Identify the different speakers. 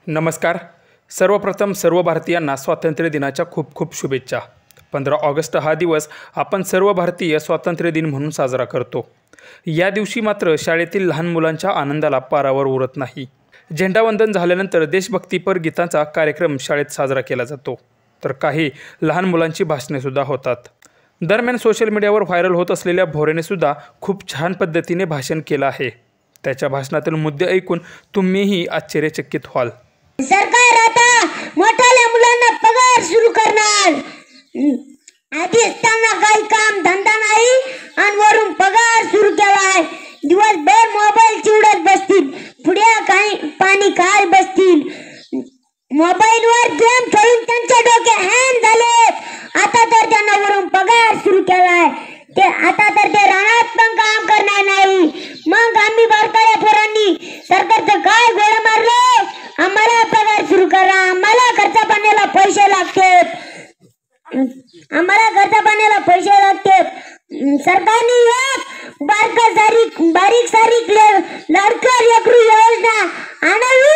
Speaker 1: नमस्कार. सर्वप्रथम सर्व भारतीयांना स्वातंत्र्य दिनाच्या खूप खूप शुभेच्छा. 15 ऑगस्ट हा दिवस आपण सर्व भारतीय स्वातंत्र्य दिन म्हणून साजरा करतो. या दिवशी मात्र शाळेतील लहान मुलांच्या आनंदाला पारावर उरत नाही. झेंडावंदन झाल्यानंतर देशभक्तीपर गीतांचा कार्यक्रम शाळेत साजरा केला जातो, तर काही लहान मुलांची भाषणेसुद्धा होतात. दरम्यान सोशल मीडियावर व्हायरल होत असलेल्या भोरेनेसुद्धा खूप छान पद्धतीने भाषण केलं आहे. त्याच्या भाषणातील मुद्दे ऐकून तुम्हीही आश्चर्यचकित व्हाल.
Speaker 2: सरकार आता मोठ्या मुलांना पगार सुरू करणार. आधी असताना काही काम धंदा नाही आणि वरून पगार सुरू केलाय. दिवसभर मोबाईल चिवडत बसतील, पुढे काही पाणी काय बसतील. मोबाईलवर गेम खेळून त्यांचे डोके हँग झाले. आता तर त्यांना वरून पगार सुरू केलाय. ते आता तर ते रानात पण काम करणार नाही. मग आम्ही बारकाया पोरांनी सरकारचं काय गोळा मारलं. आम्हाला पगार सुरू करा, आम्हाला खर्चा पाण्याला पैसे लागतात, आम्हाला खर्चा पाण्याला पैसे लागतात. सरकारने एक बारीक सारीक लाडक्या लेकरू योजना आणावी